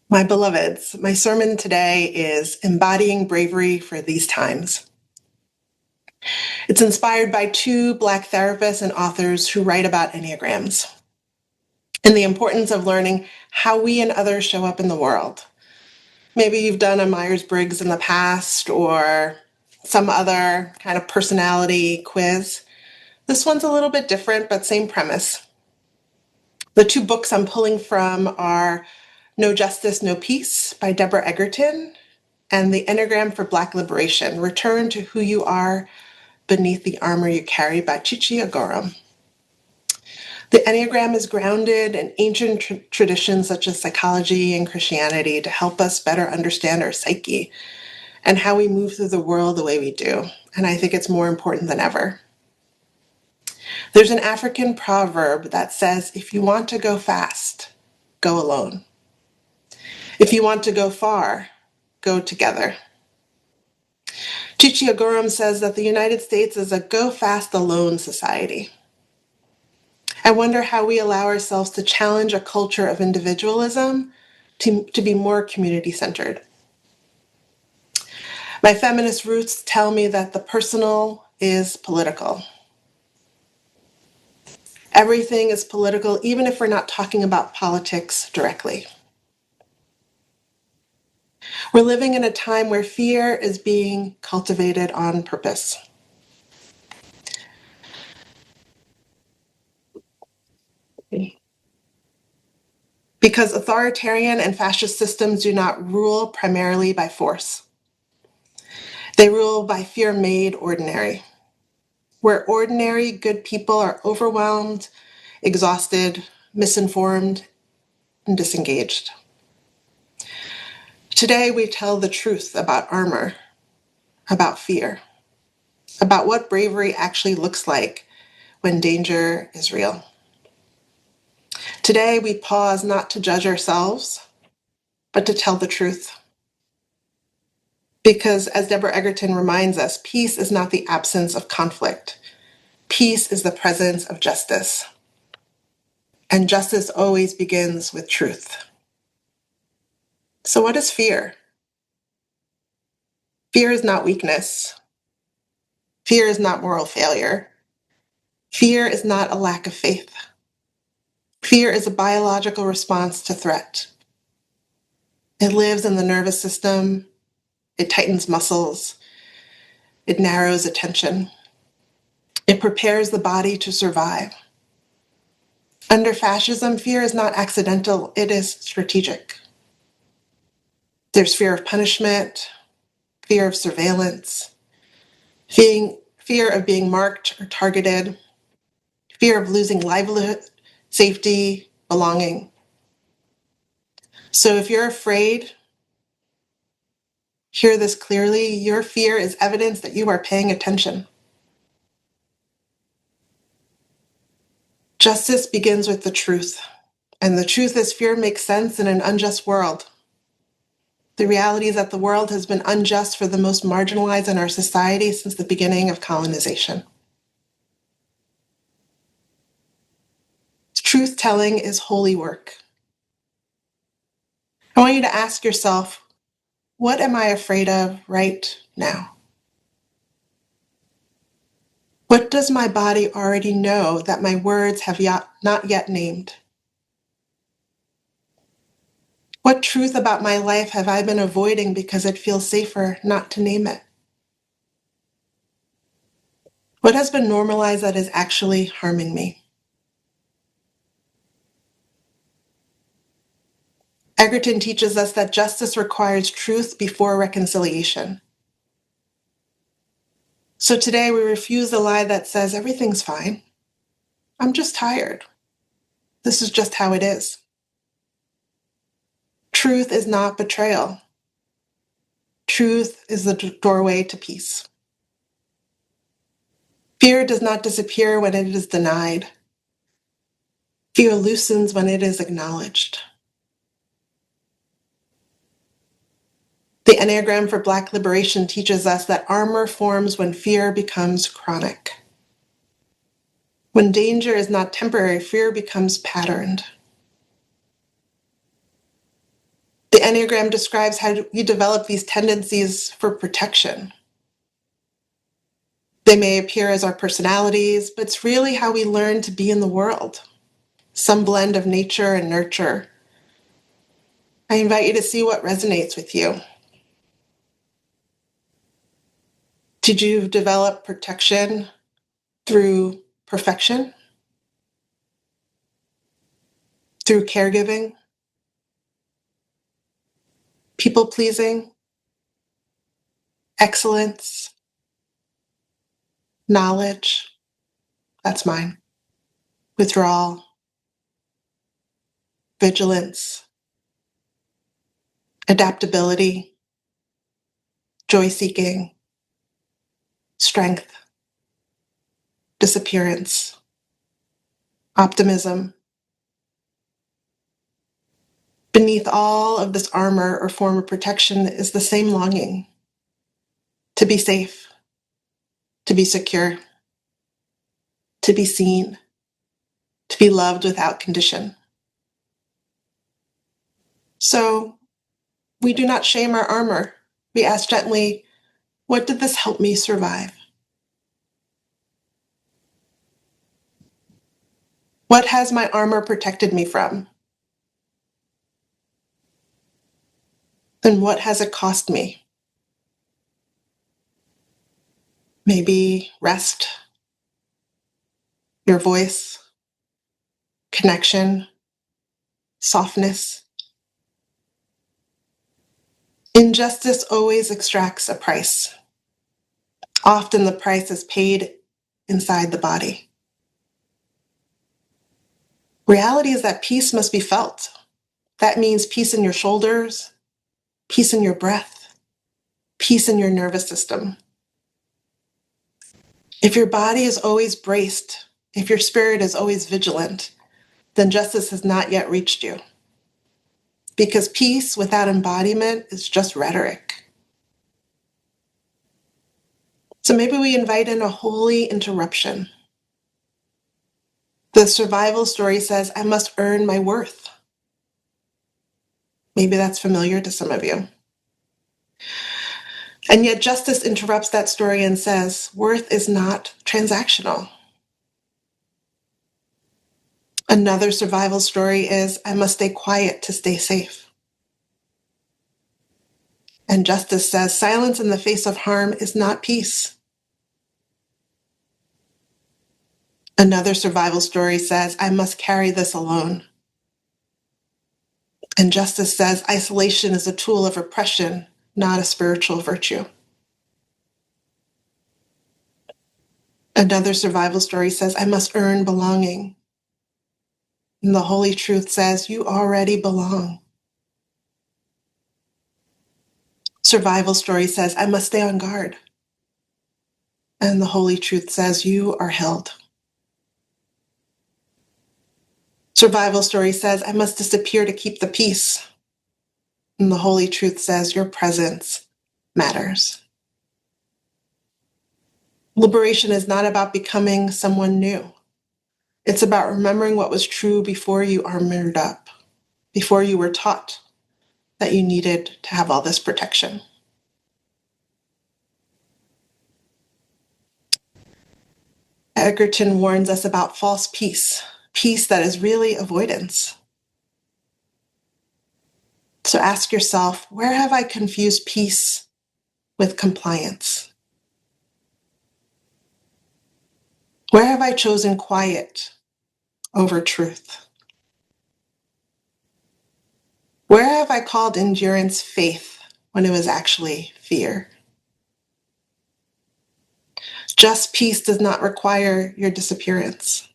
My beloveds, my sermon today is Embodying Bravery for These Times. It's inspired by two Black therapists and authors who write about Enneagrams and the importance of learning how we and others show up in the world. Maybe you've done a Myers-Briggs in the past or some other kind of personality quiz. This one's a little bit different, but same premise. The two books I'm pulling from are No Justice, No Peace by Deborah Egerton and The Enneagram for Black Liberation, Return to Who You Are Beneath the Armor You Carry by Chichi Agoram. The Enneagram is grounded in ancient traditions such as psychology and Christianity to help us better understand our psyche and how we move through the world the way we do. And I think it's more important than ever. There's an African proverb that says, if you want to go fast, go alone. If you want to go far, go together. Chichi Agoram says that the United States is a go fast alone society. I wonder how we allow ourselves to challenge a culture of individualism to be more community-centered. My feminist roots tell me that the personal is political. Everything is political, even if we're not talking about politics directly. We're living in a time where fear is being cultivated on purpose. Because authoritarian and fascist systems do not rule primarily by force. They rule by fear made ordinary, where ordinary good people are overwhelmed, exhausted, misinformed, and disengaged. Today, we tell the truth about armor, about fear, about what bravery actually looks like when danger is real. Today, we pause not to judge ourselves, but to tell the truth. Because, as Deborah Egerton reminds us, peace is not the absence of conflict. Peace is the presence of justice. And justice always begins with truth. So what is fear? Fear is not weakness. Fear is not moral failure. Fear is not a lack of faith. Fear is a biological response to threat. It lives in the nervous system. It tightens muscles. It narrows attention. It prepares the body to survive. Under fascism, fear is not accidental, it is strategic. There's fear of punishment, fear of surveillance, fear of being marked or targeted, fear of losing livelihood, safety, belonging. So if you're afraid, hear this clearly, your fear is evidence that you are paying attention. Justice begins with the truth, and the truth is fear makes sense in an unjust world. The reality is that the world has been unjust for the most marginalized in our society since the beginning of colonization. Truth-telling is holy work. I want you to ask yourself, what am I afraid of right now? What does my body already know that my words have not yet named? What truth about my life have I been avoiding because it feels safer not to name it? What has been normalized that is actually harming me? Egerton teaches us that justice requires truth before reconciliation. So today we refuse the lie that says everything's fine. I'm just tired. This is just how it is. Truth is not betrayal. Truth is the doorway to peace. Fear does not disappear when it is denied. Fear loosens when it is acknowledged. The Enneagram for Black Liberation teaches us that armor forms when fear becomes chronic. When danger is not temporary, fear becomes patterned. The Enneagram describes how you develop these tendencies for protection. They may appear as our personalities, but it's really how we learn to be in the world. Some blend of nature and nurture. I invite you to see what resonates with you. Did you develop protection through perfection? Through caregiving? People pleasing? Excellence? Knowledge? That's mine. Withdrawal? Vigilance? Adaptability? Joy-seeking? Strength? Disappearance? Optimism? Beneath all of this armor or form of protection is the same longing to be safe, to be secure, to be seen, to be loved without condition. So we do not shame our armor. We ask gently, what did this help me survive? What has my armor protected me from? And what has it cost me? Maybe rest, your voice, connection, softness. Injustice always extracts a price. Often the price is paid inside the body. Reality is that peace must be felt. That means peace in your shoulders, peace in your breath, peace in your nervous system. If your body is always braced, if your spirit is always vigilant, then justice has not yet reached you. Because peace without embodiment is just rhetoric. So maybe we invite in a holy interruption. The survival story says, I must earn my worth. Maybe that's familiar to some of you. And yet justice interrupts that story and says, worth is not transactional. Another survival story is, I must stay quiet to stay safe. And justice says, silence in the face of harm is not peace. Another survival story says, I must carry this alone. And justice says, isolation is a tool of oppression, not a spiritual virtue. Another survival story says, I must earn belonging. And the holy truth says, you already belong. Survival story says, I must stay on guard. And the holy truth says, you are held. Survival story says, I must disappear to keep the peace. And the holy truth says, your presence matters. Liberation is not about becoming someone new. It's about remembering what was true before you armored up, before you were taught that you needed to have all this protection. Egerton warns us about false peace, peace that is really avoidance. So ask yourself, where have I confused peace with compliance? Where have I chosen quiet over truth? Where have I called endurance faith when it was actually fear? Just peace does not require your disappearance.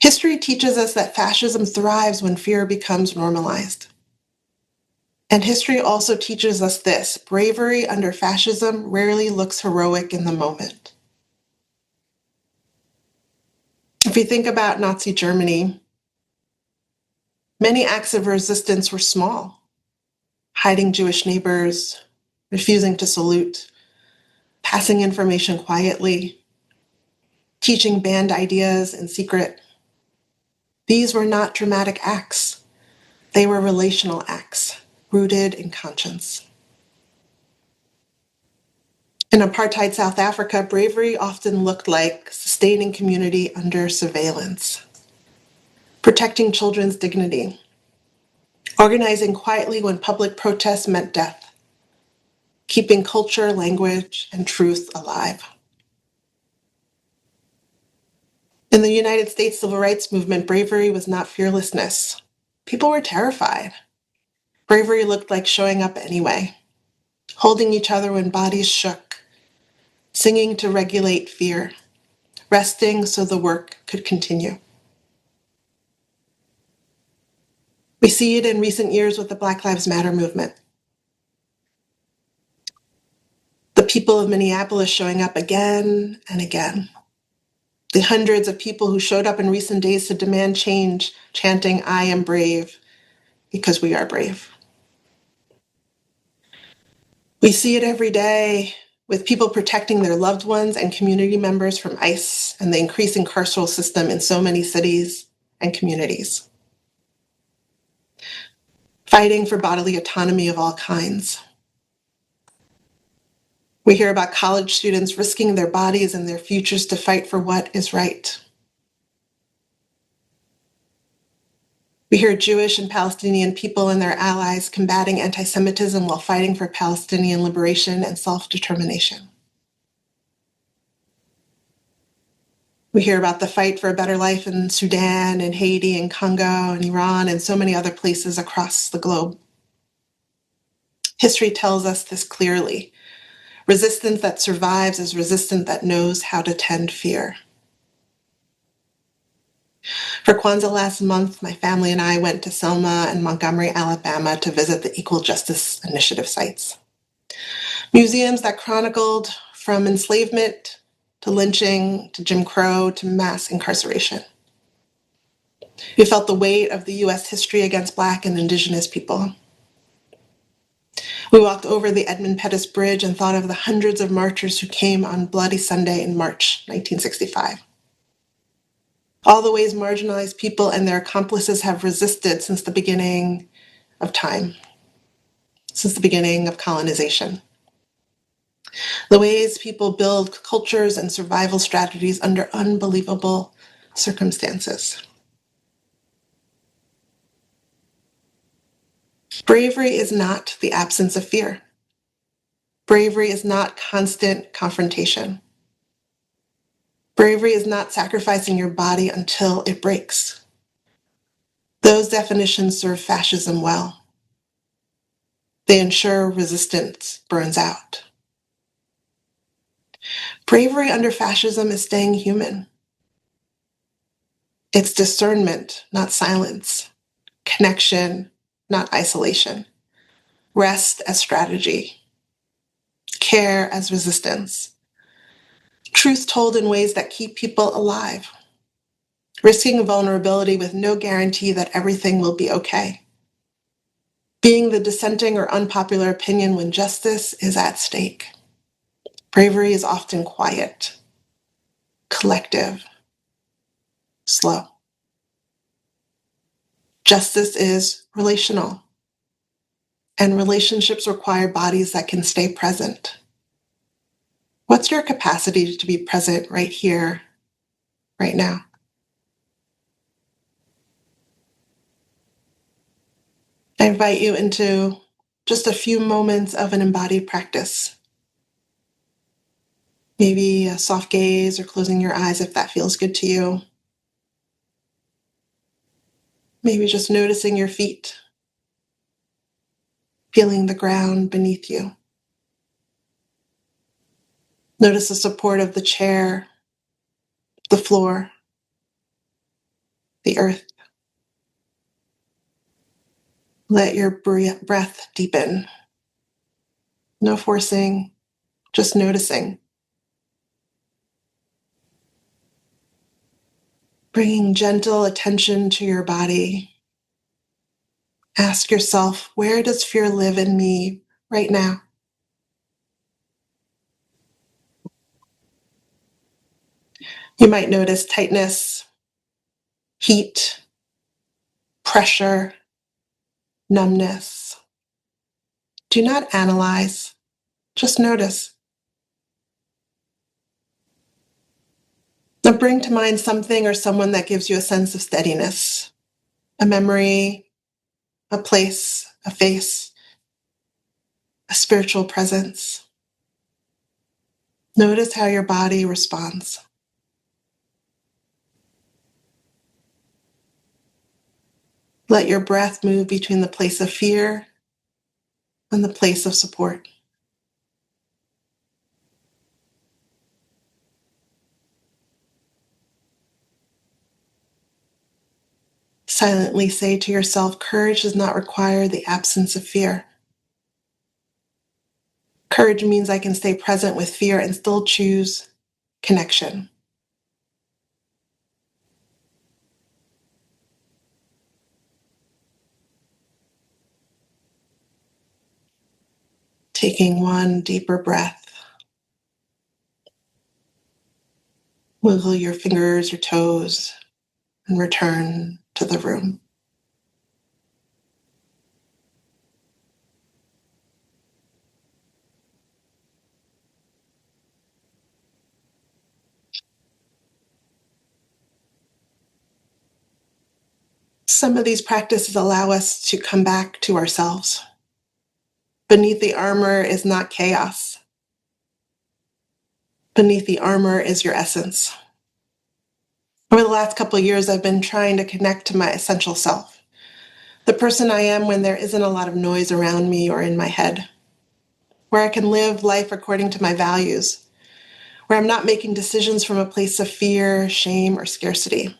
History teaches us that fascism thrives when fear becomes normalized. And history also teaches us this: bravery under fascism rarely looks heroic in the moment. If you think about Nazi Germany, many acts of resistance were small: hiding Jewish neighbors, refusing to salute, passing information quietly, teaching banned ideas in secret. These were not dramatic acts. They were relational acts, rooted in conscience. In apartheid South Africa, bravery often looked like sustaining community under surveillance, protecting children's dignity, organizing quietly when public protests meant death, keeping culture, language, and truth alive. In the United States civil rights movement, bravery was not fearlessness. People were terrified. Bravery looked like showing up anyway, holding each other when bodies shook, singing to regulate fear, resting so the work could continue. We see it in recent years with the Black Lives Matter movement. The people of Minneapolis showing up again and again. The hundreds of people who showed up in recent days to demand change, chanting, "I am brave," because we are brave. We see it every day with people protecting their loved ones and community members from ICE and the increasing carceral system in so many cities and communities. Fighting for bodily autonomy of all kinds. We hear about college students risking their bodies and their futures to fight for what is right. We hear Jewish and Palestinian people and their allies combating anti-Semitism while fighting for Palestinian liberation and self-determination. We hear about the fight for a better life in Sudan and Haiti and Congo and Iran and so many other places across the globe. History tells us this clearly. Resistance that survives is resistance that knows how to tend fear. For Kwanzaa last month, my family and I went to Selma and Montgomery, Alabama to visit the Equal Justice Initiative sites. Museums that chronicled from enslavement to lynching to Jim Crow to mass incarceration. We felt the weight of the US history against Black and Indigenous people. We walked over the Edmund Pettus Bridge and thought of the hundreds of marchers who came on Bloody Sunday in March 1965. All the ways marginalized people and their accomplices have resisted since the beginning of time, since the beginning of colonization. The ways people build cultures and survival strategies under unbelievable circumstances. Bravery is not the absence of fear. Bravery is not constant confrontation. Bravery is not sacrificing your body until it breaks. Those definitions serve fascism well. They ensure resistance burns out. Bravery under fascism is staying human. It's discernment, not silence. Connection, not isolation. Rest as strategy. Care as resistance. Truth told in ways that keep people alive. Risking vulnerability with no guarantee that everything will be okay. Being the dissenting or unpopular opinion when justice is at stake. Bravery is often quiet, collective, slow. Justice is relational, and relationships require bodies that can stay present. What's your capacity to be present right here, right now? I invite you into just a few moments of an embodied practice. Maybe a soft gaze or closing your eyes if that feels good to you. Maybe just noticing your feet, feeling the ground beneath you. Notice the support of the chair, the floor, the earth. Let your breath deepen. No forcing, just noticing. Bringing gentle attention to your body. Ask yourself, where does fear live in me right now? You might notice tightness, heat, pressure, numbness. Do not analyze, just notice. Now bring to mind something or someone that gives you a sense of steadiness, a memory, a place, a face, a spiritual presence. Notice how your body responds. Let your breath move between the place of fear and the place of support. Silently say to yourself, courage does not require the absence of fear. Courage means I can stay present with fear and still choose connection. Taking one deeper breath. Wiggle your fingers or toes and return to the room. Some of these practices allow us to come back to ourselves. Beneath the armor is not chaos. Beneath the armor is your essence. Over the last couple of years, I've been trying to connect to my essential self, the person I am when there isn't a lot of noise around me or in my head, where I can live life according to my values, where I'm not making decisions from a place of fear, shame, or scarcity,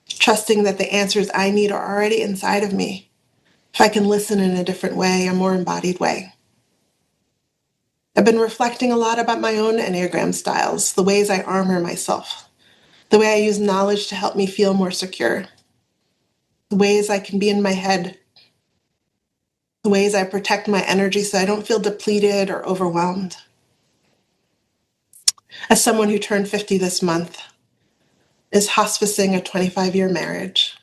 trusting that the answers I need are already inside of me, if I can listen in a different way, a more embodied way. I've been reflecting a lot about my own Enneagram styles, the ways I armor myself, the way I use knowledge to help me feel more secure, the ways I can be in my head, the ways I protect my energy so I don't feel depleted or overwhelmed. As someone who turned 50 this month, is hospicing a 25-year marriage,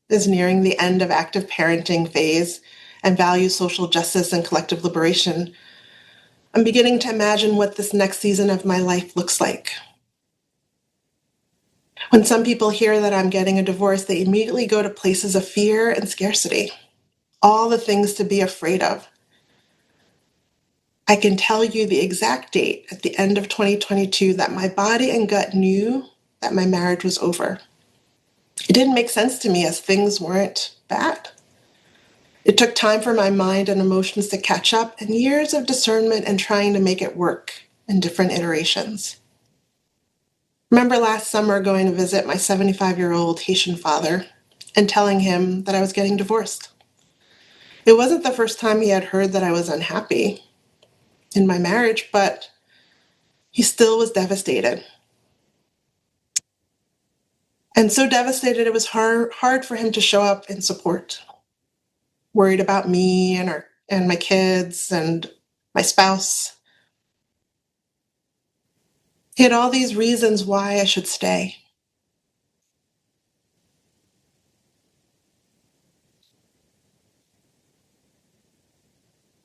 is nearing the end of active parenting phase, and values social justice and collective liberation, I'm beginning to imagine what this next season of my life looks like. When some people hear that I'm getting a divorce, they immediately go to places of fear and scarcity, all the things to be afraid of. I can tell you the exact date at the end of 2022 that my body and gut knew that my marriage was over. It didn't make sense to me as things weren't bad. It took time for my mind and emotions to catch up and years of discernment and trying to make it work in different iterations. Remember last summer going to visit my 75-year-old Haitian father and telling him that I was getting divorced. It wasn't the first time he had heard that I was unhappy in my marriage, but he still was devastated. And so devastated it was hard for him to show up in support. Worried about me and my kids and my spouse. He had all these reasons why I should stay.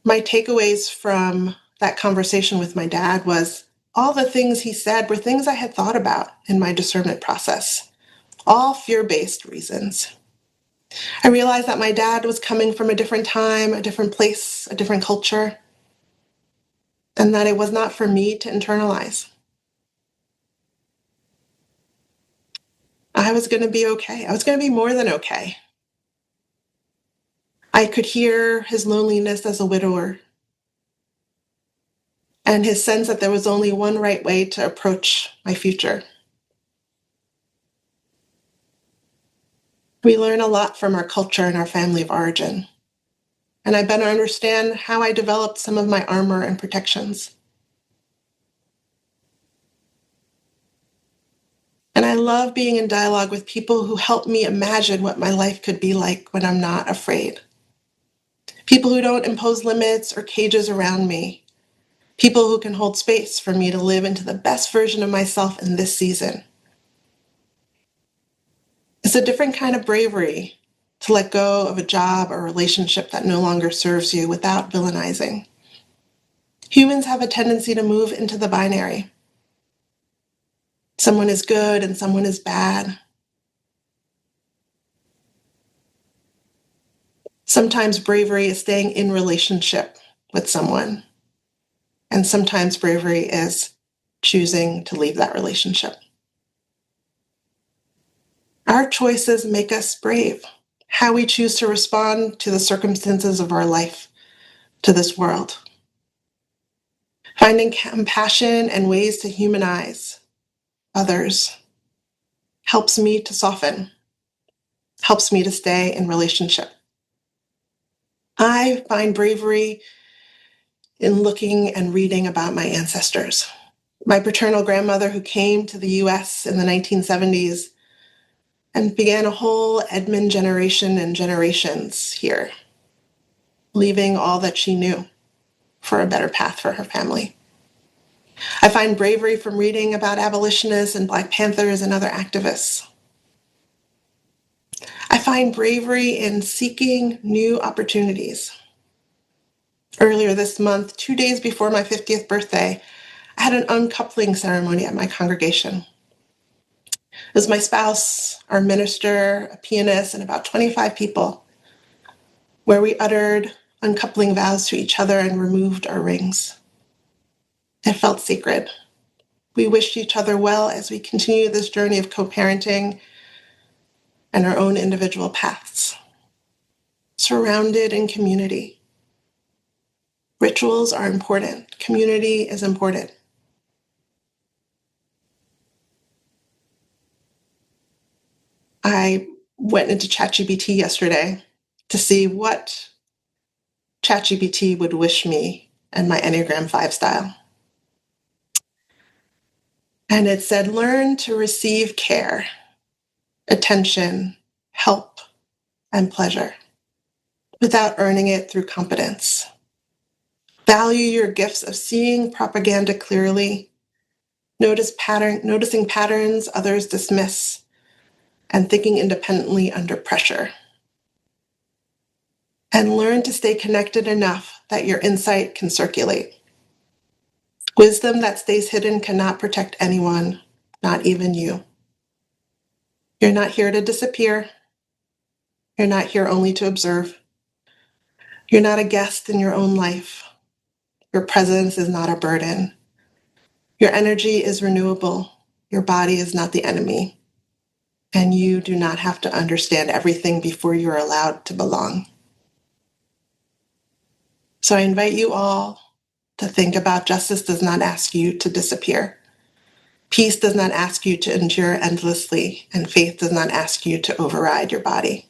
My takeaways from that conversation with my dad was all the things he said were things I had thought about in my discernment process, all fear-based reasons. I realized that my dad was coming from a different time, a different place, a different culture, and that it was not for me to internalize. I was going to be okay. I was going to be more than okay. I could hear his loneliness as a widower and his sense that there was only one right way to approach my future. We learn a lot from our culture and our family of origin, and I better understand how I developed some of my armor and protections. And I love being in dialogue with people who help me imagine what my life could be like when I'm not afraid. People who don't impose limits or cages around me. People who can hold space for me to live into the best version of myself in this season. It's It's a different kind of bravery to let go of a job or relationship that no longer serves you without villainizing. Humans have a tendency to move into the binary. Someone is good and someone is bad. Sometimes bravery is staying in relationship with someone. And sometimes bravery is choosing to leave that relationship. Our choices make us brave. How we choose to respond to the circumstances of our life, to this world. Finding compassion and ways to humanize others helps me to soften, helps me to stay in relationship. I find bravery in looking and reading about my ancestors. My paternal grandmother, who came to the US in the 1970s and began a whole Edmond generation and generations here, leaving all that she knew for a better path for her family. I find bravery from reading about abolitionists and Black Panthers and other activists. I find bravery in seeking new opportunities. Earlier this month, 2 days before my 50th birthday, I had an uncoupling ceremony at my congregation. It was my spouse, our minister, a pianist, and about 25 people, where we uttered uncoupling vows to each other and removed our rings. It felt sacred. We wished each other well as we continue this journey of co-parenting and our own individual paths, surrounded in community. Rituals are important. Community is important. I went into ChatGPT yesterday to see what ChatGPT would wish me and my Enneagram 5 style. And it said, learn to receive care, attention, help, and pleasure without earning it through competence. Value your gifts of seeing propaganda clearly, noticing patterns others dismiss, and thinking independently under pressure. And learn to stay connected enough that your insight can circulate. Wisdom that stays hidden cannot protect anyone, not even you. You're not here to disappear. You're not here only to observe. You're not a guest in your own life. Your presence is not a burden. Your energy is renewable. Your body is not the enemy. And you do not have to understand everything before you're allowed to belong. So I invite you all to think about justice does not ask you to disappear. Peace does not ask you to endure endlessly, and faith does not ask you to override your body.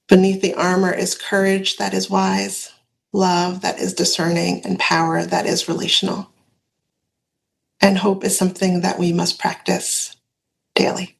Beneath the armor is courage that is wise, love that is discerning, and power that is relational. And hope is something that we must practice daily.